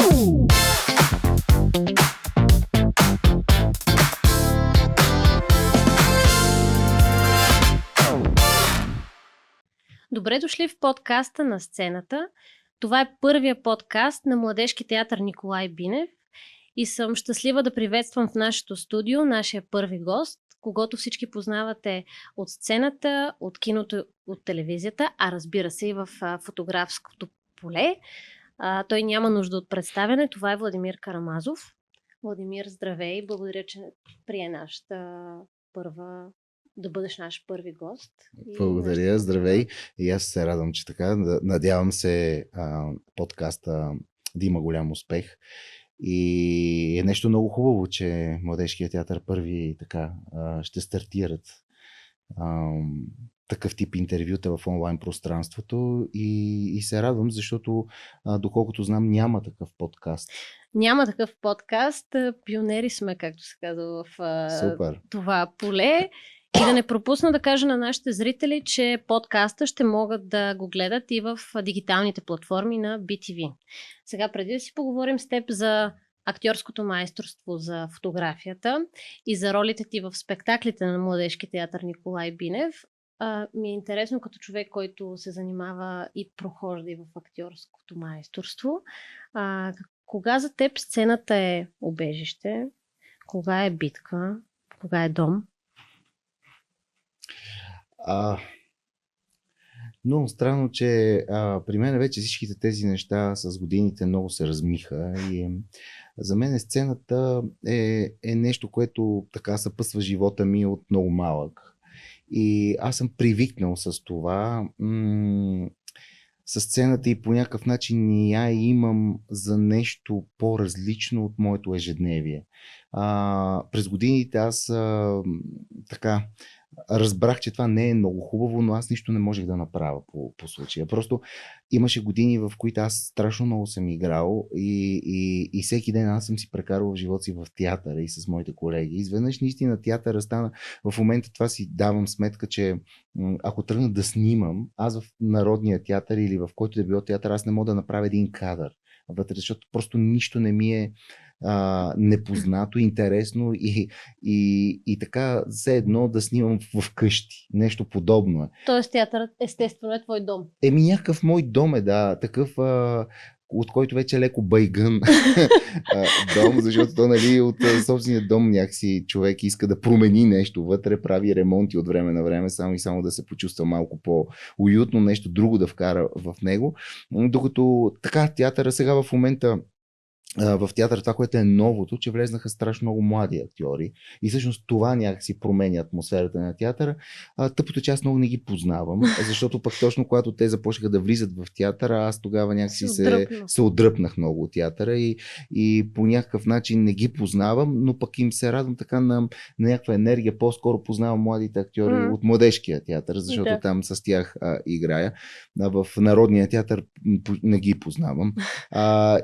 Добре дошли в подкаста на сцената. Това е първия подкаст на Младежки театър Николай Бинев и съм щастлива да приветствам в нашето студио нашия първи гост, когото всички познавате от сцената, от киното, от телевизията, а разбира се и в фотографското поле. Той няма нужда от представяне. Това е Владимир Карамазов. Владимир, здравей! Благодаря, че прие нашата първа да бъдеш наш първи гост. Благодаря, здравей. И аз се радвам, че така. Надявам се подкаста да има голям успех. И е нещо много хубаво, че Младежкият театър първи така ще стартират такъв тип интервюта в онлайн пространството и се радвам, защото доколкото знам, няма такъв подкаст. Няма такъв подкаст. Пионери сме, както се казва в това поле. И да не пропусна да кажа на нашите зрители, че подкаста ще могат да го гледат и в дигиталните платформи на BTV. Сега, преди да си поговорим с теб за актьорското майсторство, за фотографията и за ролите ти в спектаклите на Младежки театър Николай Бинев, ми е интересно като човек, който се занимава и прохожда и в актьорското майсторство. Кога за теб сцената е убежище? Кога е битка? Кога е дом? Много странно, че при мен вече всичките тези неща с годините много се размиха и за мен сцената е нещо, което така съпъсва живота ми от много малък. И аз съм привикнал с това, с сцената и по някакъв начин я имам за нещо по-различно от моето ежедневие. През годините аз така разбрах, че това не е много хубаво, но аз нищо не можех да направя по случая. Просто имаше години, в които аз страшно много съм играл и всеки ден аз съм си прекарвал в живота си в театъра и с моите колеги. Изведнъж наистина театъра стана, в момента това си давам сметка, че ако тръгна да снимам, аз в Народния театър или в който да било театър, аз не мога да направя един кадър вътре, защото просто нищо не ми е непознато, интересно и така все едно да снимам в къщи. Нещо подобно е. Тоест театърът естествено е твой дом. Някакъв мой дом е, да. Такъв, от който вече е леко байгън дом, защото то, нали, от собствения дом някакси човек иска да промени нещо вътре, прави ремонти от време на време, само да се почувства малко по-уютно, нещо друго да вкара в него. Докато така театъра сега в момента в театъра това, което е новото, че влезнаха страшно много млади актьори и всъщност това някакси променя атмосферата на театъра. Тъпото, че аз много не ги познавам, защото пък точно когато те започнаха да влизат в театъра, аз тогава някакси се отдръпнах много от театъра и по някакъв начин не ги познавам, но пък им се радвам така на някаква енергия. По-скоро познавам младите актьори от Младежкия театър, защото там с тях играя. В Народния театър не ги познавам.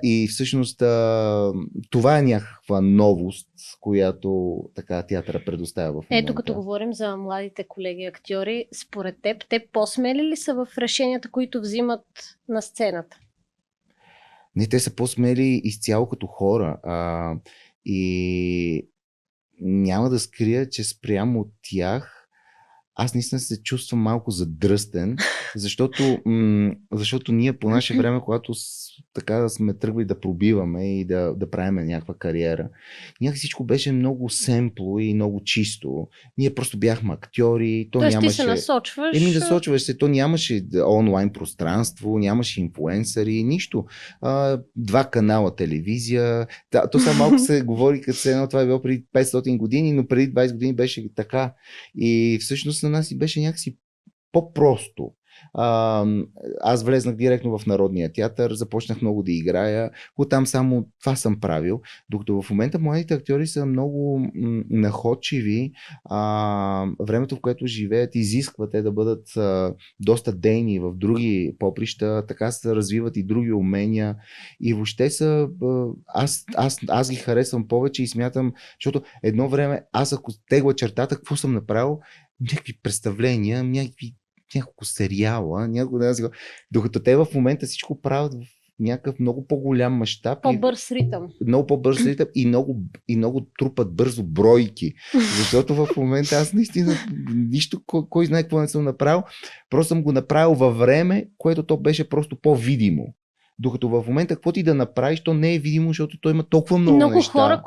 И всъщност това е някаква новост, която така театъра предоставя в момента. Ето, като говорим за младите колеги актьори, според теб, те по-смели ли са в решенията, които взимат на сцената? Не, те са по-смели изцяло като хора. И няма да скрия, че спрямо от тях аз наистина се чувствам малко задръстен, защото ние по наше време, когато така сме тръгвали да пробиваме и да правим някаква кариера, някак всичко беше много семпло и много чисто. Ние просто бяхме актьори. Тоест ти се насочваш? Насочваш се. То нямаше онлайн пространство, нямаше инфлуенсъри, нищо. 2 канала телевизия. То сега малко се говори, като се едно това е било преди 500 години, но преди 20 години беше така. И всъщност на нас и беше някакси по-просто. Аз влезнах директно в Народния театър, започнах много да играя, оттам само това съм правил, докато в момента младите актьори са много находчиви, времето, в което живеят, изисква те да бъдат доста дейни в други поприща, така се развиват и други умения и въобще са, аз ги харесвам повече и смятам, защото едно време аз ако тегла чертата, какво съм направил? Някакви представления, няколко сериала, докато те в момента всичко правят някакъв много по-голям мащаб. По-бърз ритъм. Много по-бърз ритъм и много трупат бързо бройки. Защото в момента аз наистина нищо, кой знае какво не съм направил, просто съм го направил във време, което то беше просто по-видимо. Докато в момента какво ти да направиш, то не е видимо, защото той има толкова много неща. Много хора,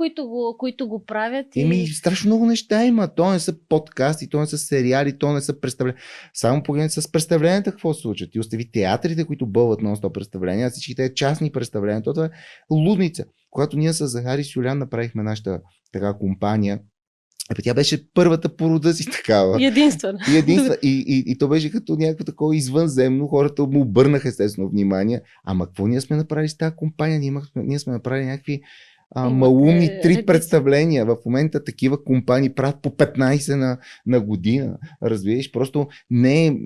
които го правят. Страшно много неща има. То не са подкасти, то не са сериали, то не са представления. Само погледнете с представленията какво се случва. Ти остави театрите, които бълват нон-стоп представления, всички тези частни представления. Това е лудница. Когато ние с Захари с Юлян направихме нашата така компания, тя беше първата по рода си такава. Единствена. И то беше като някакво такова извънземно. Хората му обърнаха естествено внимание. Ама какво ние сме направили с тази компания? Ние сме направили някакви малумни 3 представления. В момента такива компании правят по 15 на година. Разбираш, просто не е...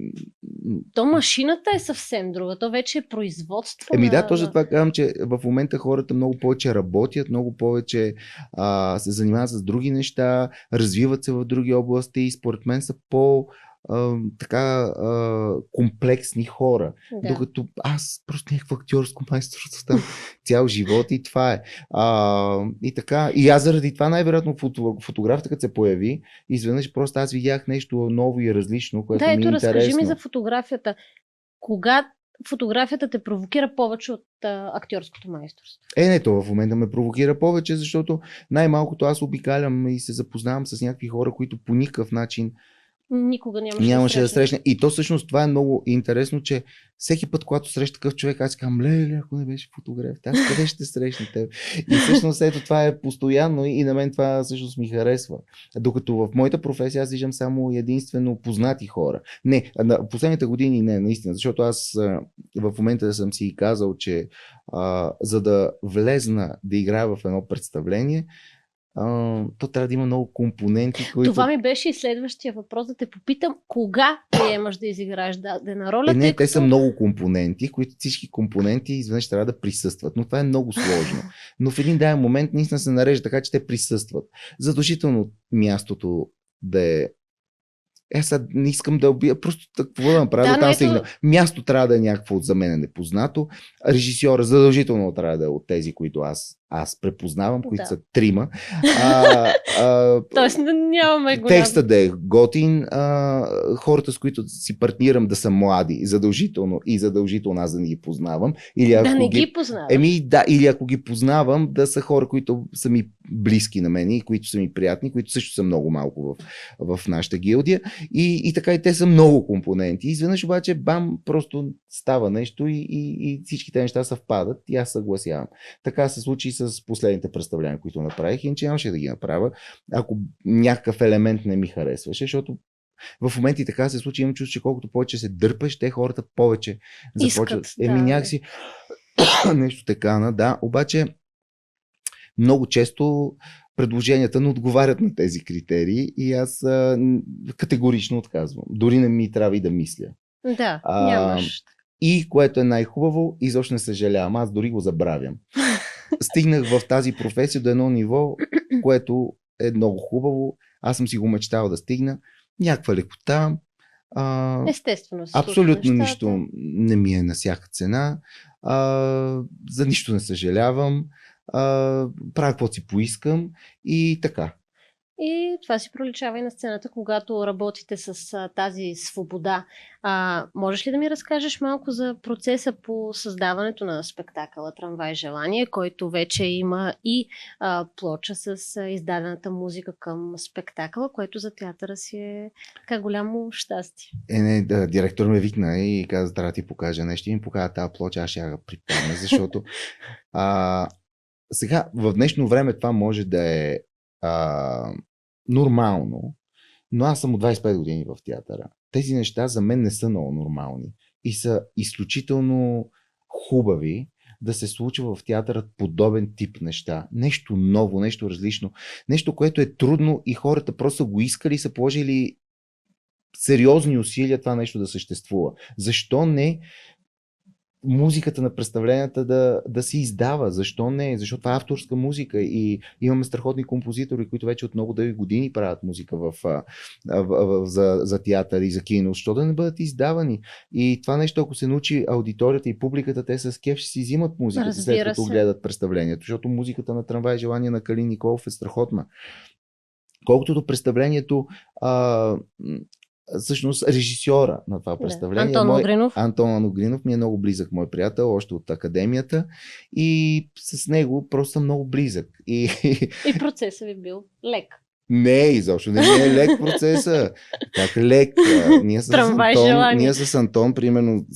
То машината е съвсем друга. То вече е производство. Да, точно това казвам, че в момента хората много повече работят, много повече се занимават с други неща, развиват се в други области и според мен са комплексни хора. Да. Докато аз просто някакво актьорско майсторство там цял живот и това е. И така, и аз заради това най-вероятно фотографията, като се появи, изведнъж просто аз видях нещо ново и различно, което ми е интересно. Разкажи ми за фотографията. Кога фотографията те провокира повече от актьорското майсторство? То в момента ме провокира повече, защото най-малкото аз обикалям и се запознавам с някакви хора, които по никакъв начин никога нямаше да срещне. И то всъщност това е много интересно, че всеки път, когато среща такъв човек, аз казвам, ако не беше фотограф, аз къде ще срещна теб? И всъщност това е постоянно и на мен това всъщност ми харесва. Докато в моята професия аз виждам само единствено познати хора. Не, на последните години не, наистина, защото аз в момента съм си казал, че за да влезна да играя в едно представление, то трябва да има много компоненти, които... Това ми беше и следващия въпрос, да те попитам, кога приемаш да изиграеш дадена роля? Те са много компоненти, които всички компоненти изведнъж трябва да присъстват, но това е много сложно. Но в един даден момент наистина се нарежда така, че те присъстват. Задължително мястото да е... Сега не искам да убия, просто какво да направя, да там стигна. Място трябва да е някакво за мен непознато. Режисьора задължително трябва да е от тези, които аз препознавам, които са 3. Тоест нямаме голям. Текстът да е готин, хората, с които си партнирам, да са млади, задължително аз да не ги познавам. Или ако не ги познавам. Или ако ги познавам, да са хора, които са ми близки на мен и които са ми приятни, които също са много малко в нашата гилдия. И така и те са много компоненти. Изведнъж обаче бам, просто става нещо и всичките неща съвпадат и аз съгласявам. Така се случи с последните представления, които направих, иначе нямаше да ги направя, ако някакъв елемент не ми харесваше, защото в момента и така се случи, имам чувство, че колкото повече се дърпаш, те хората повече започват. Някакси нещо такана, да, обаче много често предложенията не отговарят на тези критерии и аз категорично отказвам. Дори не ми трябва и да мисля. Да, нямаш. И което е най-хубаво, изобщо не съжалявам, аз дори го забравям. Стигнах в тази професия до едно ниво, което е много хубаво. Аз съм си го мечтал да стигна. Някаква лекота. Естествено. Абсолютно нищо не ми е на всяка цена. За нищо не съжалявам. Правя каквото си поискам и така. И това си проличава и на сцената, когато работите с тази свобода. Можеш ли да ми разкажеш малко за процеса по създаването на спектакъла Трамвай желание, който вече има и плоча с издадената музика към спектакъла, което за театъра си е така голямо щастие? Директор ме викна и каза, трябва да ти покажа нещо и ми покажа тази плоча, аз ще я припомня, защото сега в днешно време това може да е нормално, но аз съм от 25 години в театъра. Тези неща за мен не са много нормални и са изключително хубави да се случва в театъра подобен тип неща. Нещо ново, нещо различно, нещо, което е трудно и хората просто го искали и са положили сериозни усилия това нещо да съществува. Защо не музиката на представленията да се издава. Защо не? Защото това е авторска музика и имаме страхотни композитори, които вече от много дълги години правят музика за театър и за кино. Защо да не бъдат издавани? И това нещо, ако се научи аудиторията и публиката, те с кеф ще си взимат музиката, след като гледат представлението. Защото музиката на Трамвай желание на Калин Николов е страхотна. Колкото до представлението, всъщност режисьора на това представление, Антон Огринов, ми е много близък мой приятел, още от академията, и с него просто съм много близък. И процесът ви бил лек. Не, изобщо не е лек процеса. Как лек? Ние с Антон, примерно,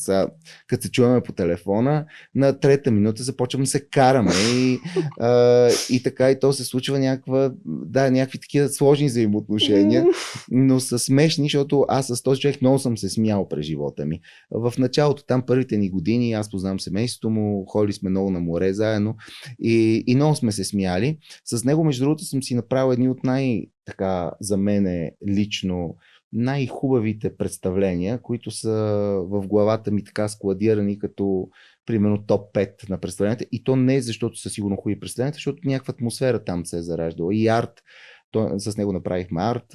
като се чуваме по телефона, на трета минута започваме да се караме и така и то се случва някакви такива сложни взаимоотношения, но са смешни, защото аз с този човек много съм се смял през живота ми. В началото, там първите ни години, аз познавам семейството му, ходили сме много на море заедно и много сме се смяли. С него, между другото, съм си направил едни от така за мен лично най-хубавите представления, които са в главата ми така складирани като примерно топ 5 на представленията. И то не е защото са сигурно хубави представленията, защото някаква атмосфера там се е зараждала. И арт, с него направихме арт,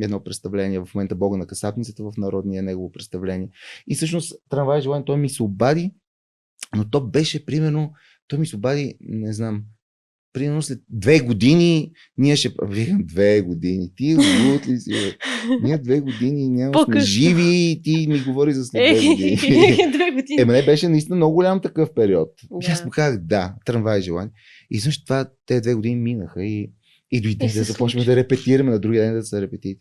едно представление, в момента Бога на касапницата в народния негово представление. И всъщност Трамвай желание, той ми се обади, но то беше примерно, той ми се обади, не знам, примерно след 2 години ние ще... Викам, 2 години. Ти луд ли си? Ние 2 години няма сме живи и ти ми говори за след 2 години. 2 години. Мене беше наистина много голям такъв период. И аз му казах, да, Трамвай желание. И също това, те 2 години минаха и дойде да започнем да репетираме, на другия ден да се репетираме.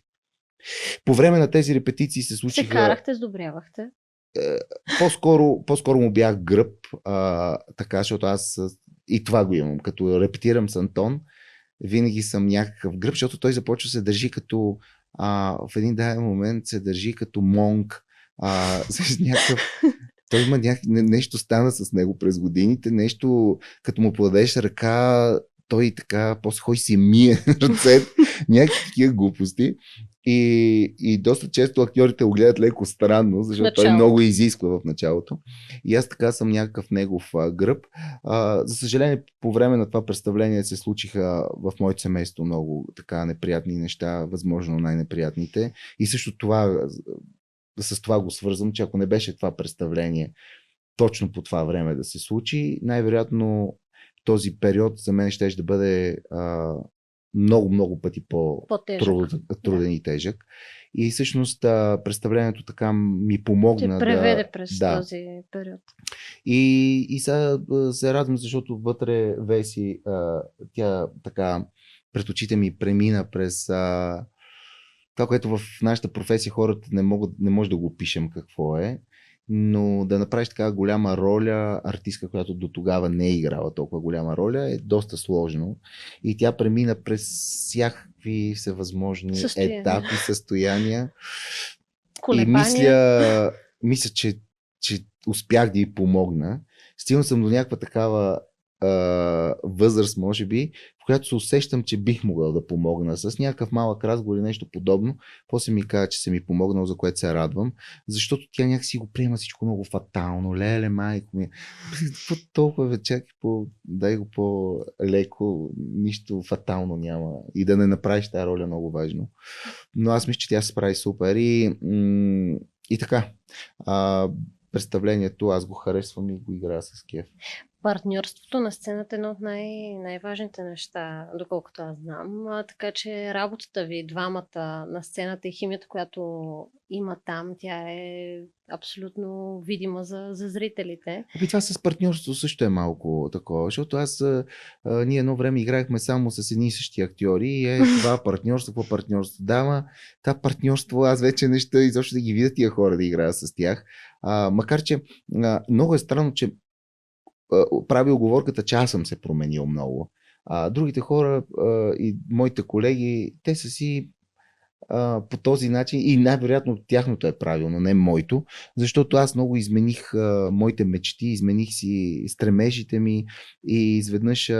По време на тези репетиции се случиха... Се карахте, сдобрявахте? По-скоро му бях гръб, така, защото аз и това го имам. Като репетирам с Антон, винаги съм някакъв гръб, защото той започва да се държи като в един даден момент се държи като монк. Той има нещо стана с него през годините, нещо като му подадеш ръка, той така после ходи си мие ръцете, някакви такива глупости. И доста често актьорите го гледат леко странно, защото той много изисква в началото. И аз така съм някакъв негов гръб. За съжаление, по време на това представление се случиха в моето семейство много така неприятни неща, възможно най-неприятните. И също с това го свързвам, че ако не беше това представление точно по това време да се случи, най-вероятно този период за мен ще да бъде много пъти по-труден и тежък. И всъщност представлението така ми помогна да преведе през този период. И сега се радвам, защото вътре Веси, тя така пред очите ми премина през това, което в нашата професия хората не може да го опишем какво е. Но да направиш така голяма роля, артистка, която до тогава не е играла толкова голяма роля, е доста сложно. И тя премина през всякакви всевъзможни етапи, състояния. Колебания. И мисля, че успях да й помогна. Стигнал съм до някаква такава възраст, може би, в която се усещам, че бих могъл да помогна с някакъв малък разговор или нещо подобно. После ми каза, че се ми помогнал, за което се радвам, защото тя някакси го приема всичко много фатално. Леле, майко ми. Толкова вече, дай го по-леко, нищо фатално няма. И да не направиш тази роля много важно. Но аз мисля, че тя се справи супер и така. Представлението аз го харесвам и го играя с кеф. Партньорството на сцената е едно от най-важните неща, доколкото аз знам. Така че работата ви, двамата на сцената и химията, която има там, тя е абсолютно видима за зрителите. Това с партньорство също е малко такова, защото ние едно време играехме само с едни и същи актьори и това партньорство, какво партньорство дава. Това партньорство, аз вече неща изобщо да ги видя тия хора да играя с тях. Макар, че много е странно, че прави оговорката, че аз съм се променил много. Другите хора и моите колеги, те са си по този начин и най-вероятно тяхното е правилно, не моето, защото аз много измених моите мечти, измених си стремежите ми и изведнъж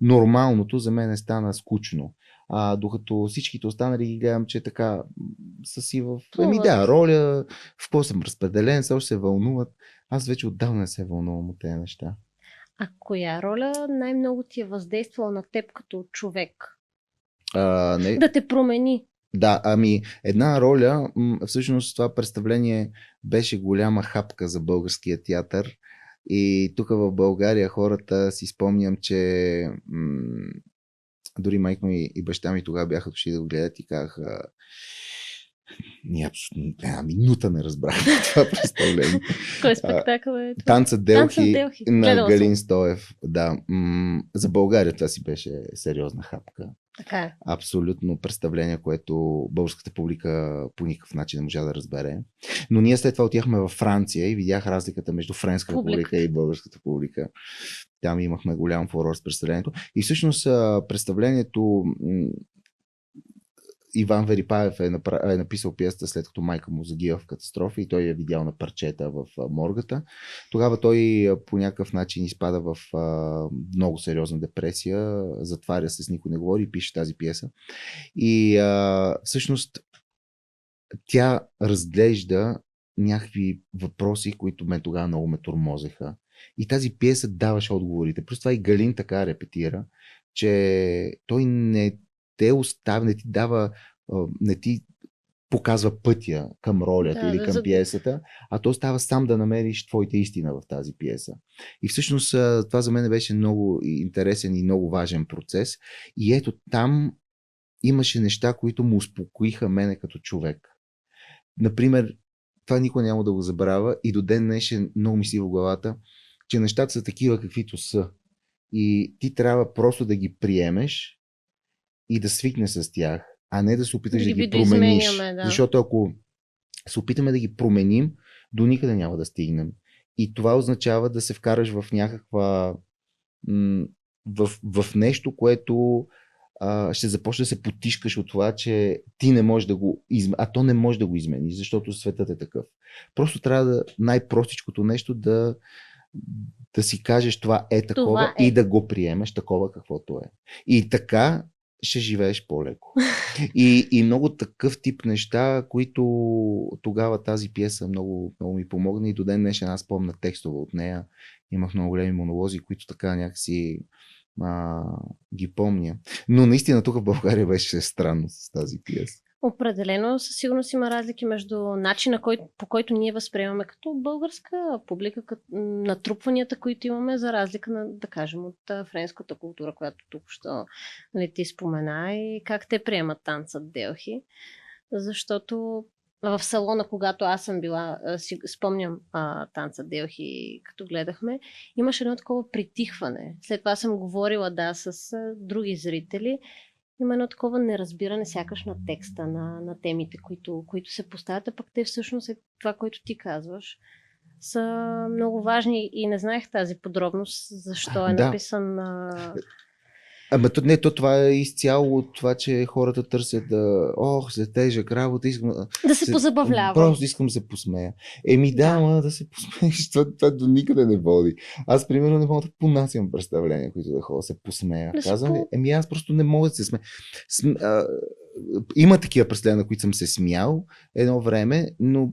нормалното за мен стана скучно. докато всичките останали ги гледам, че така са си в Плуват. роля, в какво съм разпределен, все още се вълнуват. Аз вече отдавна не се вълнувам от тези неща. А коя роля най-много ти е въздействала на теб като човек? Да те промени? Да, една роля, всъщност това представление беше голяма хапка за българския театър и тук в България хората си спомням, че дори майка ми и баща ми тогава бяха дошли да го гледат и казаха: ние абсолютно една минута не разбрахме това представление. Кой спектакъл е това? Танцът Делхи на Галин Стоев. Да, за България това си беше сериозна хапка. Така е. Абсолютно представление, което българската публика по никакъв начин не можа да разбере. Но ние след това отивахме във Франция и видях разликата между френската публика и българската публика. Там имахме голям фурор с представлението. И всъщност представлението Иван Верипаев е написал пиесата след като майка му загива в катастрофа и той я видял на парчета в моргата. Тогава той по някакъв начин изпада в много сериозна депресия, затваря се, с никой не говори и пише тази пиеса. И всъщност тя разглежда някакви въпроси, които мен тогава много ме тормозеха. И тази пиеса даваше отговорите. Просто това и Галин така репетира, че той не те оставя, не ти дава, не ти показва пътя към ролята или към пиесата, а то става сам да намериш твоята истина в тази пиеса. И всъщност това за мен беше много интересен и много важен процес. И ето там имаше неща, които му успокоиха мене като човек. Например, това никой няма да го забравя и до ден днешен много ми си в главата, че нещата са такива каквито са. И ти трябва просто да ги приемеш и да свикне с тях, а не да се опиташ да ги промениш. Да. Защото ако се опитаме да ги променим, до никъде няма да стигнем. И това означава да се вкараш в някаква в нещо, което ще започне да се потишкаш от това, че ти не можеш да го измени, а то не може да го измени, защото светът е такъв. Просто трябва да най-простичкото нещо да си кажеш това е такова и да го приемеш такова каквото е. И така ще живееш по-леко. И много такъв тип неща, които тогава тази пиеса много, много ми помогна и до ден днешен аз помня текстове от нея. Имах много големи монолози, които така някакси ги помня. Но наистина тук в България беше странно с тази пиеса. Определено със сигурност има разлики между начина, по който ние възприемаме като българска публика, като натрупванията, които имаме, за разлика на, да кажем, от френската култура, която тук що ти спомена, и как те приемат танцът Делхи. Защото в салона, когато аз съм била, си спомням танца Делхи, като гледахме, имаше едно такова притихване. След това съм говорила с други зрители. Има едно такова неразбиране сякаш на текста, на темите, които се поставят, а пък те всъщност е това, което ти казваш, са много важни и не знаех тази подробност, защо е написан. Това е изцяло от това, че хората търсят след тежък работа, искам да се позабавлява. Просто искам да се посмея. Да се посмееш, това до никъде не води. Аз, примерно, не мога да понасям представления, които да ходя да се посмея. Казвам, аз просто не мога да се смея. Има такива представления, на които съм се смял едно време, но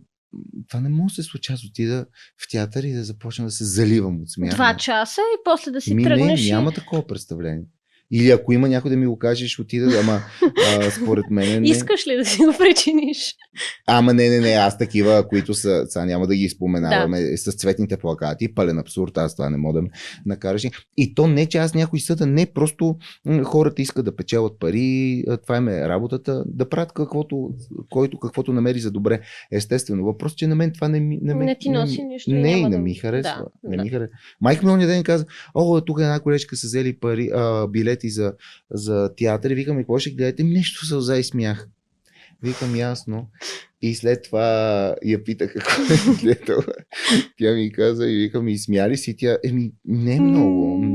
това не може да се случи. Аз отида в театър и да започна да се заливам от смях. 2 часа и после да си тръгнеш. Няма такова представление. Или ако има някой да ми го каже, ще отида, според мен... Искаш ли да си го причиниш? Не, аз такива, които са, сега няма да ги споменаваме, с цветните плакати, пълен абсурд, аз това не мога да ме накараш. И то не, че аз някой съда, не, просто хората искат да печелят пари, това им е работата, да правят каквото намери за добре. Естествено, въпрос, че на мен това не ти носи нищо. Не ми харесва. Майка ми оня ден каза, тук една колежка са взели пари, билети за театър и викам, какво ще гледате? Нещо сълза и смях. Викам, ясно. И след това я питах какво е гледала. Тя ми каза и викам, и смяли си? Тя, не много.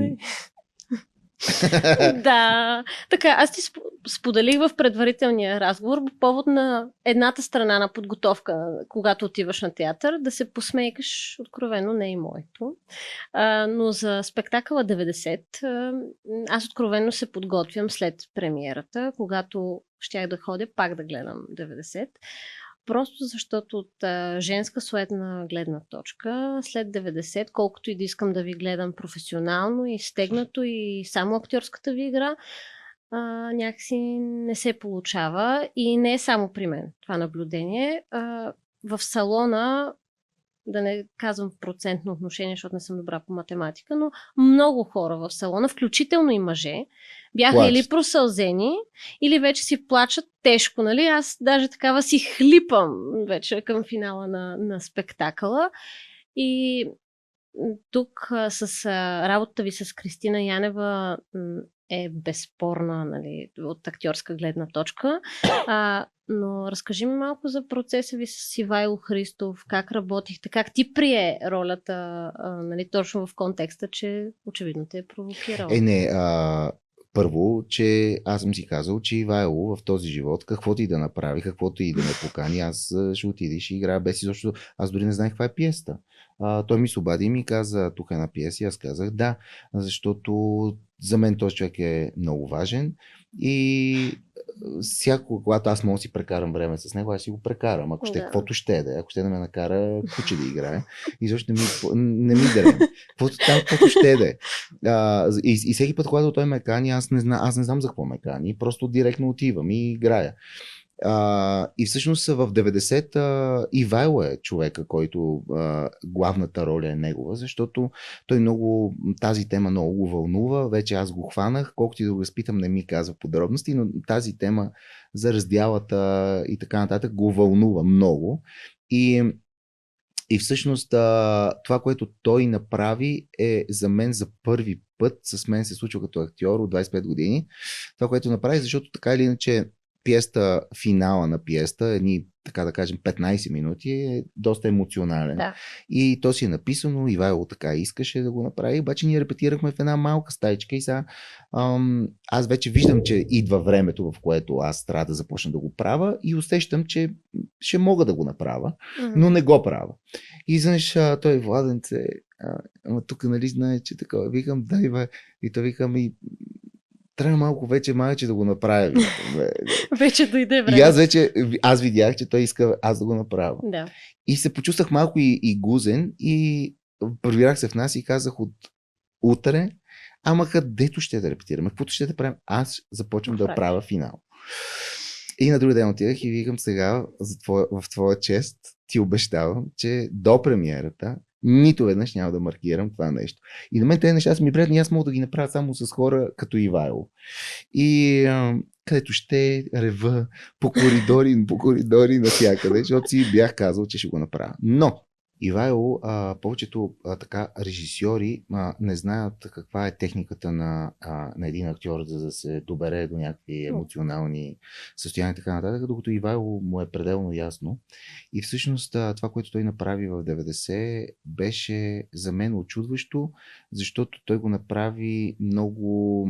Да, така, аз ти споделих в предварителния разговор по повод на едната страна на подготовка, когато отиваш на театър, да се посмейкаш, откровено не и моето. Но за спектакъла 90 аз откровено се подготвям след премиерата, когато щях да ходя пак да гледам 90. Просто защото от женска суетна гледна точка, след 90, колкото и да искам да ви гледам професионално и стегнато и само актьорската ви игра, някакси не се получава и не е само при мен това наблюдение. В салона, да не казвам в процентно отношение, защото не съм добра по математика, но много хора в салона, включително и мъже, бяха или просълзени, или вече си плачат тежко, нали? Аз даже такава си хлипам вече към финала на спектакъла. И тук с работата ви с Кристина Янева е безспорна, нали, от актьорска гледна точка. Но разкажи ми малко за процеса ви с Ивайло Христов, как работихте, как ти прие ролята, нали, точно в контекста, че очевидно те е провокирал. Първо, че аз съм си казал, че Ивайло в този живот, каквото и да направи, каквото и да ме покани, аз ще отида и ще играя без изобщо. Аз дори не знаех каква е пиеста. Той ми се обади и ми каза, тук е една пиеса, и аз казах да, защото за мен този човек е много важен и всяко, когато аз мога да си прекарам време с него, аз си го прекарам. Ако ще, каквото ще да е, ако ще да ме накара куче да играе, и защо не ми дерем. Каквото ще да е. И всеки път, когато той ме кани, аз не знам за какво ме кани, просто директно отивам и играя. И всъщност в 90-та Ивайло е човека, който главната роля е негова, защото той тази тема много го вълнува, вече аз го хванах, колкото и да го разпитам, не ми казва подробности, но тази тема за раздялата и така нататък го вълнува много. И всъщност това, което той направи, е за мен за първи път, с мен се случва като актьор от 25 години, това, което направи, защото така или иначе пиеста, финала на пиеста, едни, така да кажем, 15 минути е доста емоционален. Да. И то си е написано, Ивайло така искаше да го направи, обаче ние репетирахме в една малка стаичка и сега аз вече виждам, че идва времето, в което аз трябва да започна да го правя и усещам, че ще мога да го направя, но не го правя. И знаеш, той Владенце, ама тук нали знае, че такова, викам, дай бе, и то викам и трябва малко вече майче да го направим. Вече дойде време. И аз видях, че той иска аз да го направя. Да. И се почувствах малко и гузен и пробирах се в нас и казах от утре, ама където ще да репетираме, каквото ще да правим, аз започвам да правя финал. И на други ден отидах и викам сега, в твоя чест, ти обещавам, че до премиерата нито веднъж няма да маркирам това нещо. И на мен тези неща са ми приятни, аз мога да ги направя само с хора като Ивайло. И където ще рева по коридори навсякъде, защото си бях казал, че ще го направя. Но Ивайло, повечето така режисьори не знаят каква е техниката на един актьор, за да се добере до някакви емоционални състояния и така нататък, докато Ивайло му е пределно ясно. И всъщност това, което той направи в 90, беше за мен очудващо, защото той го направи много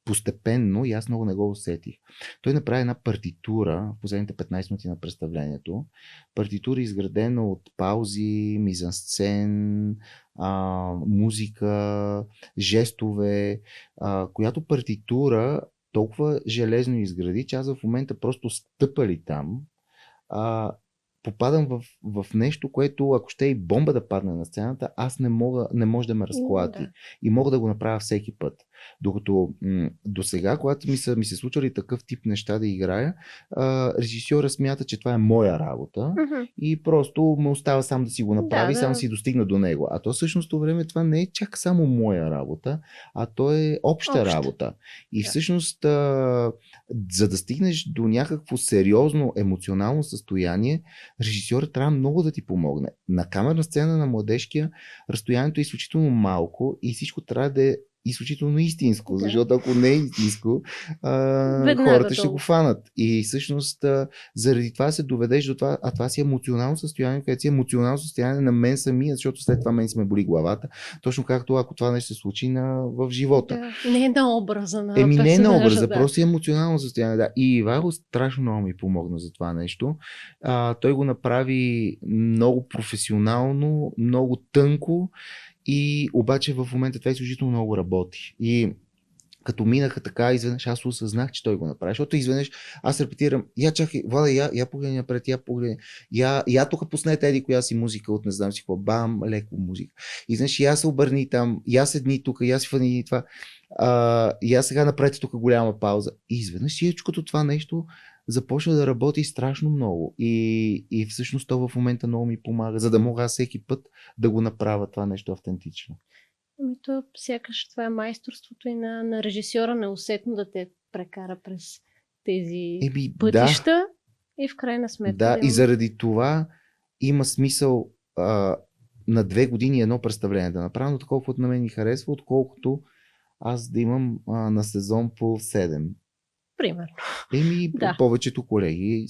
постепенно и аз много не го усетих. Той направи една партитура в последните 15 минути на представлението. Партитура изградена от паузи, мизансцен, музика, жестове, която партитура толкова железно изгради, че аз в момента просто стъпали там, попадам в нещо, което ако ще и бомба да падне на сцената, аз не може да ме разклати. Да. И мога да го направя всеки път. Докато до сега, когато ми се случвали такъв тип неща да играя, режисьора смята, че това е моя работа и просто ме остава сам да си го направи, сам си достигна до него. А то всъщност време това не е чак само моя работа, а то е обща работа. И всъщност, за да стигнеш до някакво сериозно емоционално състояние, режисьорът трябва много да ти помогне. На камерна сцена на младежкия разстоянието е изключително малко и всичко трябва да е изключително истинско, защото ако не е истинско, хората ще го фанат. И всъщност заради това се доведеш до това, а това си емоционално състояние, където си емоционално състояние на мен самия, защото след това мен си ме боли главата, точно както ако това нещо се случи в живота. Да, не е на образа на персонажа. Не е на образа, просто е емоционално състояние. Да. И Ивайло страшно много ми помогна за това нещо. Той го направи много професионално, много тънко. И обаче в момента това изключително много работи. И като минаха така, изведнъж аз осъзнах, че той го направи. Защото изведнъж аз репетирам, чакай, Влада, я погледни напред, я тук пуснете еди коя си музика от не знам си какво, бам, леко музика. И знаеш, я се обърни там, я седни тук, я си фани това, я сега направете тук голяма пауза. И изведнъж всичкото това нещо започна да работи страшно много и всъщност то в момента много ми помага, за да мога всеки път да го направя това нещо автентично. То сякаш това е майсторството и на режисьора неусетно да те прекара през тези пътища и в крайна сметка. Да, и заради това има смисъл на 2 години едно представление да направя, но толкова на мен ми харесва, отколкото аз да имам на сезон по 7. Примерно. Повечето колеги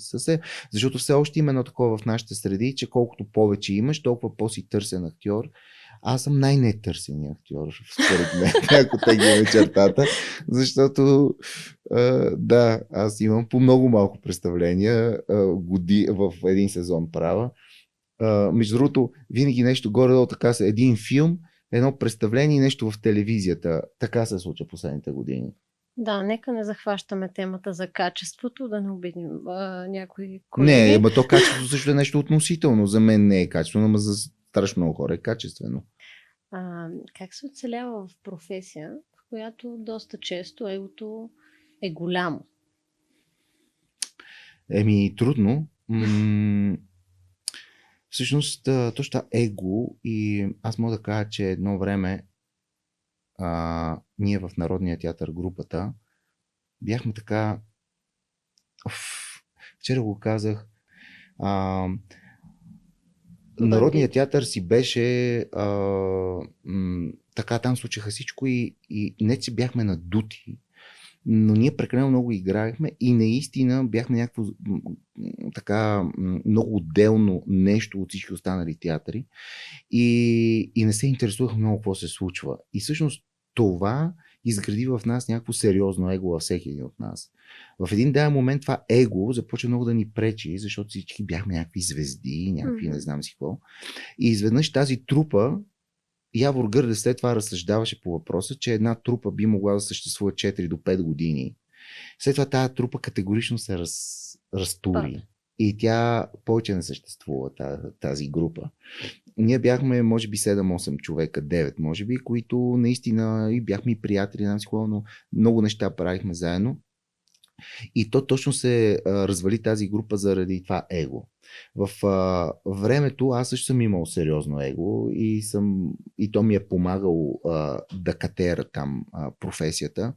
защото все още има едно такова в нашите среди, че колкото повече имаш, толкова по-си търсен актьор. Аз съм най-нетърсения актьор, според мен, ако теглим чертата, защото аз имам по много малко представления в един сезон правя. Между другото, винаги нещо горе-долу така се, един филм, едно представление и нещо в телевизията. Така се случва последните години. Да, нека не захващаме темата за качеството, да не обидим някои колеги. Не, то качеството също е нещо относително. За мен не е качествено, но за страшно много хора е качествено. Как се оцелява в професия, в която доста често егото е голямо? Трудно. Всъщност, точно его и аз мога да кажа, че едно време ние в Народния театър групата бяхме така, вчера го казах, Народният театър си беше така, там случиха всичко и не че бяхме надути, но ние прекалено много играехме и наистина бяхме някакво така много отделно нещо от всички останали театри и не се интересувахме много какво се случва. И всъщност това изгради в нас някакво сериозно его във всеки един от нас. В един даден момент това его започва много да ни пречи, защото всички бяхме някакви звезди, някакви не знам си какво. И изведнъж тази трупа, Явор Гърдев след това разсъждаваше по въпроса, че една трупа би могла да съществува 4 до 5 години. След това тази трупа категорично се разтури. И тя повече не съществува, тази група. Ние бяхме, може би, 7-8 човека, 9, може би, които наистина и бяхме и приятели, но много неща правихме заедно. И то точно се развали тази група заради това его. В времето аз също съм имал сериозно его и то ми е помагало да катера там професията,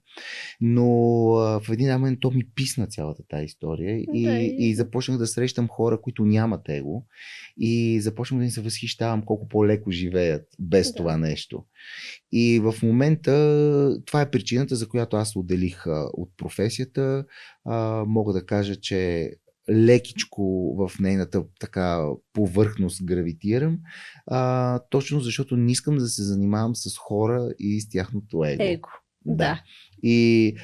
но в един момент то ми писна цялата тази история и започнах да срещам хора, които нямат его и започнах да им се възхищавам колко по-леко живеят без това нещо. И в момента това е причината, за която аз отделих от професията. Мога да кажа, че лекичко в нейната така повърхност гравитирам, точно защото не искам да се занимавам с хора и с тяхното его. Да. И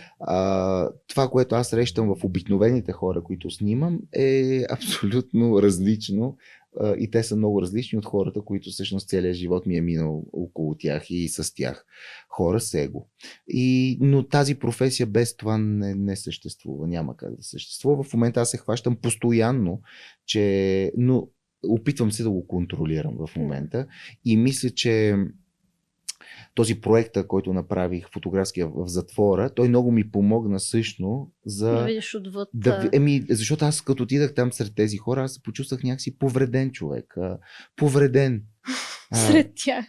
това, което аз срещам в обикновените хора, които снимам, е абсолютно различно и те са много различни от хората, които всъщност целият живот ми е минал около тях и с тях. Хора с его. Но тази професия без това не съществува. Няма как да съществува. В момента аз се хващам постоянно, но опитвам се да го контролирам в момента и мисля, че този проект, който направих, фотографския в затвора, той много ми помогна също за... Да видиш отвъд. Защото аз като отидах там сред тези хора, аз се почувствах някакси повреден човек. Повреден. Сред тях.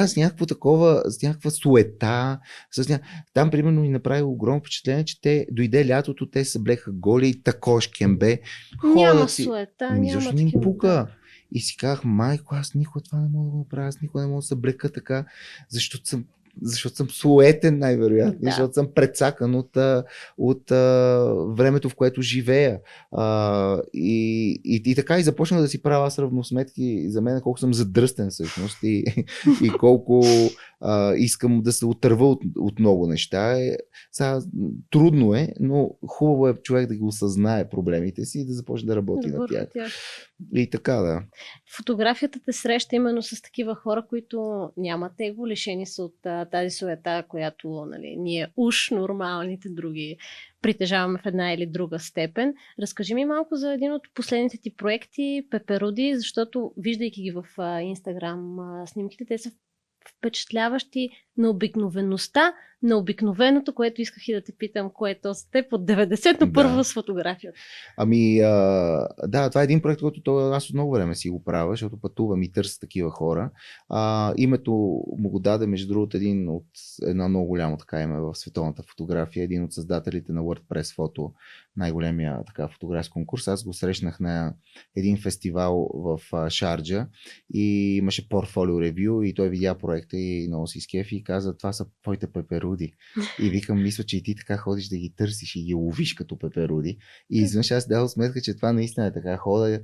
С някакво такова, с някаква суета. Там, примерно, ми направи огромно впечатление, че дойде лятото, те се блеха голи и такош кембе. Няма суета, няма такива. Пука. И си казах, майко, аз никога това не мога да направя, аз никога не мога да се блека така, защото съм защото съм суетен най-вероятно, защото съм прецакан от времето, в което живея. И така и започнах да си правя аз равносметки за мен колко съм задръстен всъщност и колко искам да се отърва от много неща. Трудно е, но хубаво е човек да ги осъзнае проблемите си и да започне да работи на тях. И така, да. Фотографията те среща именно с такива хора, които нямат его, лишени са от тази суета, която, нали, ние уж нормалните други притежаваме в една или друга степен. Разкажи ми малко за един от последните ти проекти, Пеперуди, защото виждайки ги в Инстаграм снимките, те са впечатляващи на обикновеността, на обикновеното, което исках и да те питам, кое е то с теб от 90-то първо с фотографията. Да, това е един проект, който аз от много време си го правя, защото пътувам и търся такива хора. Името му го даде, между другото, една много голямо така име в световната фотография, един от създателите на WordPress Photo, най-големия така фотографски конкурс. Аз го срещнах на един фестивал в Шарджа и имаше портфолио ревю и той видя проекта и много си скефи и каза, това са твоите пеперуди. И викам, мисля, че и ти така ходиш да ги търсиш и ги ловиш като пеперуди. И изведнъж аз дал сметка, че това наистина е така. Хода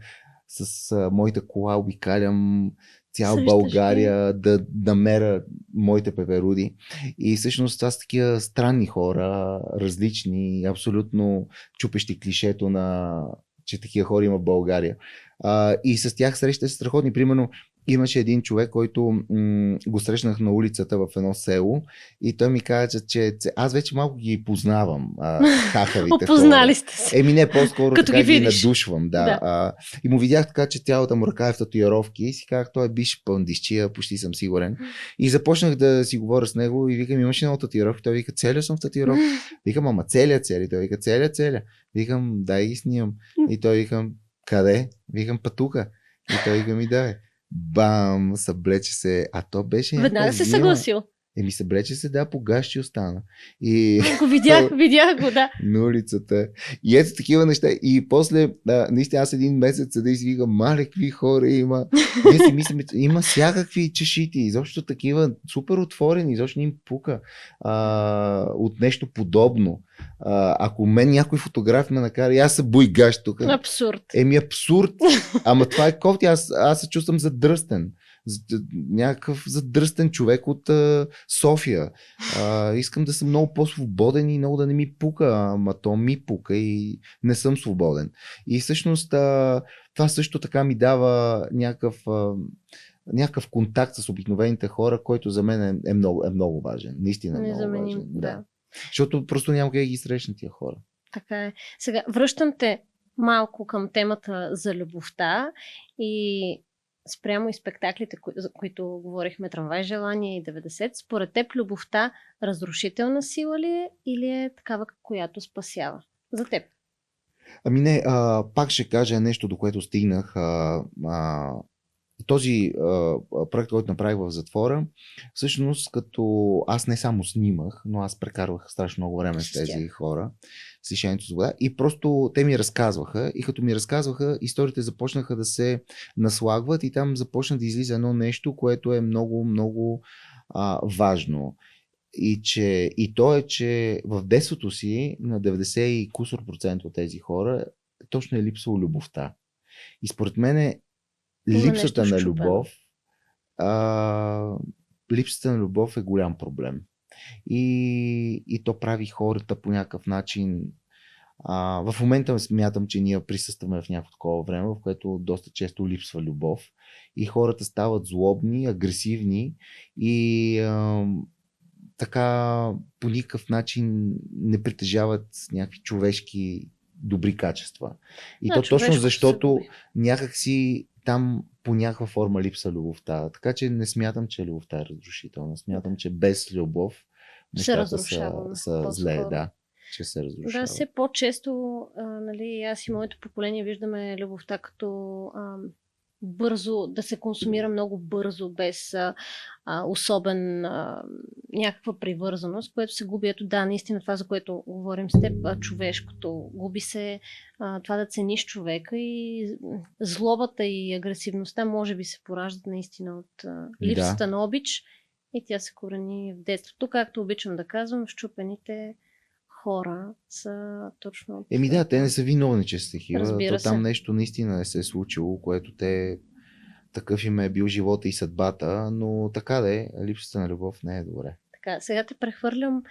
с моята кола, обикалям цяла България да намеря моите пеперуди. И всъщност това са такива странни хора, различни, абсолютно чупещи клишето че такива хора има в България. И с тях срещате страхотни. Примерно, имаше един човек, който го срещнах на улицата в едно село и той ми каза, че аз вече малко ги познавам, хахавите хора. Опознали сте се. Не, по-скоро така ги надушвам. Да. И му видях така, че цялата му ръка е в татуировки и си казах, той е биш пандишчия, почти съм сигурен. И започнах да си говоря с него и викам, имаш едно татуировки? Той вика, целия съм в татуировки. Викам, ама целия. Той вика, целия. Викам, дай ги снимам. И той викам, къде? Викам, пътука. И той вика, ми дай. Бам, съблече се. А то беше... Веднага се съгласил. Съблече се, да, по гащи остана. И... видях го, да. На улицата. И ето такива неща. И после, наистина аз един месец седа и си викам, мале, какви хора има. Ние си мислим, има всякакви чешити. Изобщо такива супер отворени. Изобщо не им пука от нещо подобно. Ако мен някой фотограф ме накара и аз се буйгащ тук. Абсурд. Абсурд. Ама това е кофти. Аз се чувствам задръстен. Някакъв задръстен човек от София. Искам да съм много по-свободен и много да не ми пука, ама то ми пука и не съм свободен. И всъщност това също така ми дава някакъв контакт с обикновените хора, който за мен е много важен. Наистина е много важен. Да. Защото просто няма как да ги срещна тия хора. Така е. Сега връщам те малко към темата за любовта и спрямо и спектаклите, за които говорихме, Трамвай, желание и 90, според теб любовта разрушителна сила ли е или е такава, която спасява? За теб. Не, пак ще кажа нещо, до което стигнах. Този проект, който направих в затвора, всъщност като аз не само снимах, но аз прекарвах страшно много време с тези хора, с лишението свобода и просто те ми разказваха и като ми разказваха, историите започнаха да се наслагват и там започна да излиза едно нещо, което е много, много важно. И то е, че в детството си на 90 и кусор % от тези хора точно е липсвало любовта. И според мен липсата на любов е голям проблем. И то прави хората по някакъв начин. В момента смятам, че ние присъстваме в някакво такова време, в което доста често липсва любов. И хората стават злобни, агресивни и така по никакъв начин не притежават някакви човешки добри качества. И то точно защото някакси там по някаква форма липса любовта. Така че не смятам, че любовта е разрушителна. Смятам, че без любов нещата са зле. Да, че се разрушава. Да, все по-често аз и моето поколение виждаме любовта като бързо, да се консумира много бързо, без особен някаква привързаност, което се губи. Ето да, наистина това, за което говорим с теб, човешкото. Губи се това да цениш човека и злобата и агресивността може би се пораждат наистина от липсата на обич и тя се корени в детството. Както обичам да казвам, счупените хора са точно от... Да, те не са виновни, че са такива. Там се. нещо наистина не се е случило, което такъв им е бил живота и съдбата, но така да е, липсата на любов не е добре. Така, сега те прехвърлям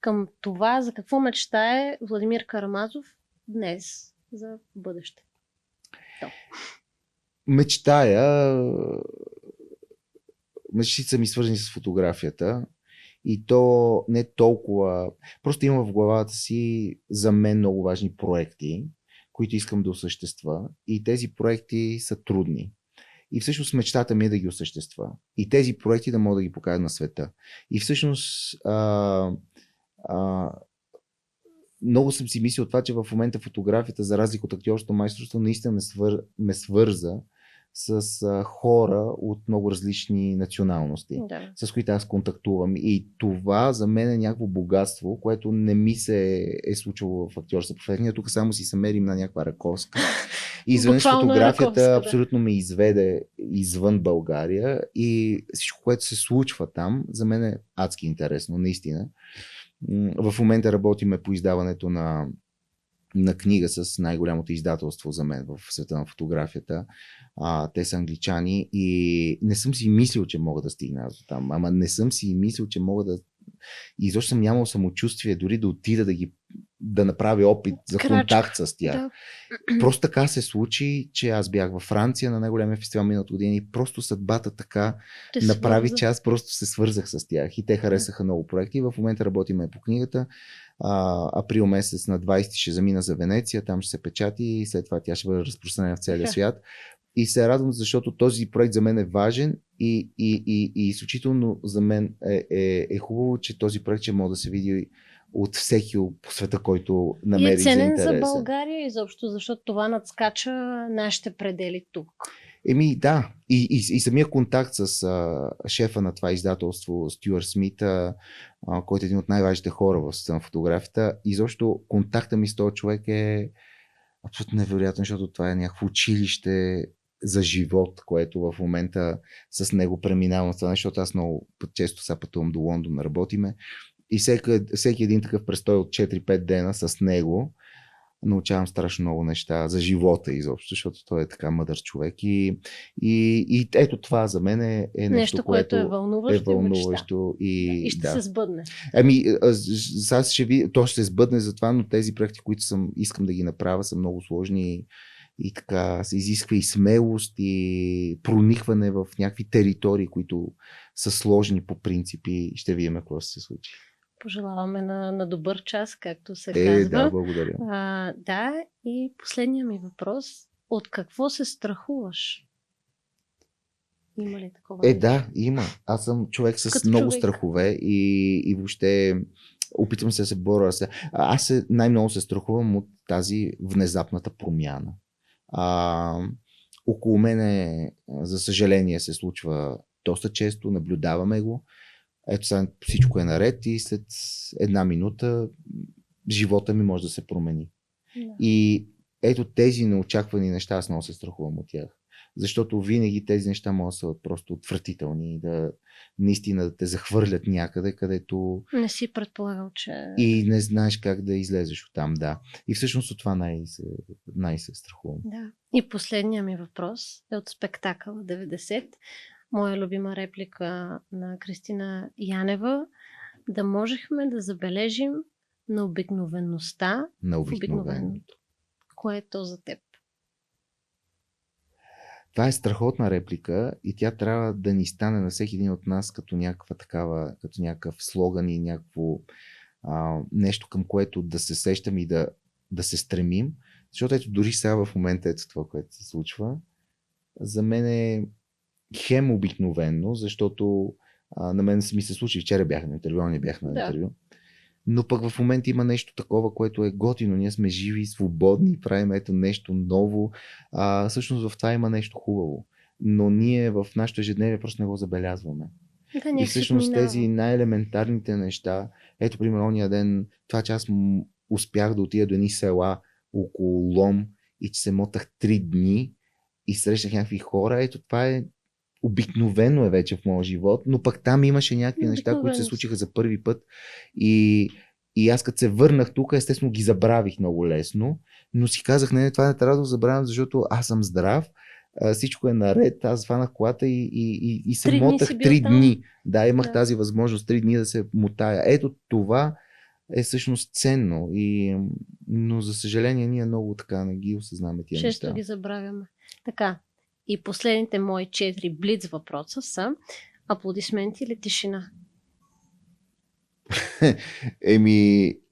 към това, за какво мечтае Владимир Карамазов днес за бъдеще. Мечтите са ми свързани с фотографията и то не толкова... Просто имам в главата си за мен много важни проекти, които искам да осъществя, и тези проекти са трудни. И всъщност мечтата ми е да ги осъществя. И тези проекти да мога да ги покажа на света. И всъщност много съм си мислил това, че в момента фотографията, за разлика от актьорското майсторство, наистина ме свърза с хора от много различни националности, с които аз контактувам. И това за мен е някакво богатство, което не ми се е случило в актьорска професия. Тук само си се мерим на някаква Раковска. И изведнъж фотографията абсолютно ме изведе извън България и всичко, което се случва там, за мен е адски интересно, наистина. В момента работиме по издаването на книга с най-голямото издателство за мен в света на фотографията. Те са англичани и не съм си мислил, че мога да стигна до там. Ама не съм си мислил, че мога да... И изобщо съм нямал самочувствие дори да отида да направя опит за контакт с тях. Да. Просто така се случи, че аз бях във Франция на най-големия фестивал миналата година и просто съдбата така направи, че аз просто се свързах с тях и те харесаха много проекти. В момента работиме по книгата. Април месец на 20 ще замина за Венеция, там ще се печати и след това тя ще бъде разпространена в целия свят. И се радвам, защото този проект за мен е важен и изключително за мен е хубаво, че този проект ще може да се види от всеки по света, който намери за интересен. И е ценен за България изобщо, защото това надскача нашите предели тук. Да, и самия контакт с шефа на това издателство, Стюарт Смит, който е един от най-важните хора в света на фотографията, изобщо контакта ми с този човек е абсолютно невероятен, защото това е някакво училище за живот, което в момента с него преминавам, защото аз много често сега пътувам до Лондон, работиме и всеки един такъв престой от 4-5 дена с него научавам страшно много неща за живота изобщо, защото той е така мъдър човек и ето това за мен е нещо, което е вълнуващо и ще се сбъдне. Сега то ще се сбъдне за това, но тези проекти, които искам да ги направя, са много сложни и така се изисква и смелост и проникване в някакви територии, които са сложни по принципи. Ще видим какво ще се случи. Пожелаваме на добър час, както се казва. Да, благодаря. Да, и последният ми въпрос. От какво се страхуваш? Има ли такова? Да, има. Аз съм човек с много страхове и въобще опитвам се да се боря. Аз най-много се страхувам от тази внезапната промяна. Около мене, за съжаление, се случва доста често, наблюдаваме го. Ето сега всичко е наред и след една минута живота ми може да се промени. Да. И ето тези неочаквани неща, аз много се страхувам от тях. Защото винаги тези неща могат да са просто отвратителни, наистина да те захвърлят някъде, където... Не си предполагал, че... И не знаеш как да излезеш оттам, да. И всъщност от това най-се страхувам. Да. И последният ми въпрос е от спектакъл 90. Моя любима реплика на Кристина Янева. Да можехме да забележим на обикновеността в обикновеното. Кое е то за теб? Това е страхотна реплика и тя трябва да ни стане на всеки един от нас като някакъв слоган и някакво нещо, към което да се сещам и да се стремим. Защото ето дори сега в момента ето това, което се случва, за мен е хем обикновено, защото на мен ми се случи, вчера бях на интервю, не бях на интервю. Но пък в момента има нещо такова, което е готино. Ние сме живи, свободни, правим ето нещо ново. Всъщност в това има нещо хубаво. Но ние в нашото ежедневие просто не го забелязваме. И всъщност тези най-елементарните неща, ето примерно ония ден, това че аз успях да отида до едни села около Лом и че се мотах 3 дни и срещнах някакви хора, ето това е обикновено е вече в моя живот, но пък там имаше някакви неща, които се случиха за първи път и аз като се върнах тук, естествено ги забравих много лесно, но си казах, не, това не трябва да го забравям, защото аз съм здрав, всичко е наред, аз хванах колата и се мотах 3 дни. Да, имах тази възможност 3 дни да се мотая. Ето това е всъщност ценно, но за съжаление ние много така не ги осъзнаме тия неща. Често ги забравяме. Така, и последните мои 4 блиц въпроса са аплодисменти или тишина?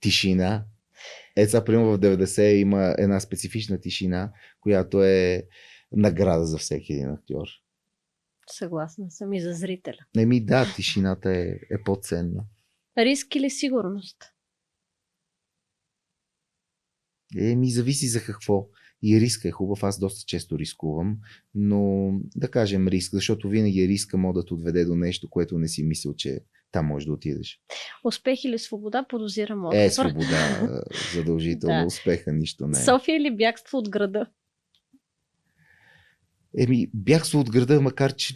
Тишина. Сега, примерно в 90 има една специфична тишина, която е награда за всеки един актьор. Съгласна съм и за зрителя. Да, тишината е по-ценна. Риск или сигурност? Зависи за какво. И риска е хубав, аз доста често рискувам, но да кажем риск, защото винаги риска може да те отведе до нещо, което не си мислил, че там можеш да отидеш. Успех или свобода? Подозирам отговор. Свобода, задължително. Да. Успеха нищо не е. София или бягство от града? Бягство от града, макар че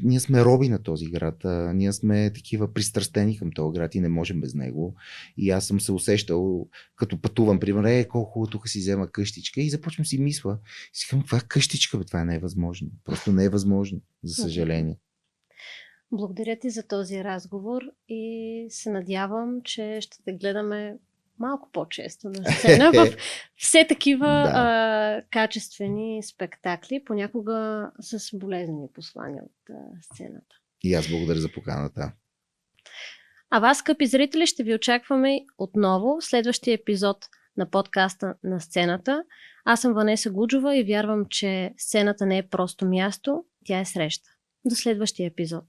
ние сме роби на този град. Ние сме такива пристрастени към този град и не можем без него. И аз съм се усещал, като пътувам, примерно, колко хубаво тук си взема къщичка и започвам си мисля. Си казвам, това къщичка, това не е възможно. Просто не е възможно, за съжаление. Благодаря ти за този разговор и се надявам, че ще те гледаме малко по-често на сцена в все такива качествени спектакли, понякога с болезнени послания от сцената. И аз благодаря за поканата. А вас, скъпи зрители, ще ви очакваме отново в следващия епизод на подкаста на сцената. Аз съм Ванеса Гуджова и вярвам, че сцената не е просто място, тя е среща. До следващия епизод.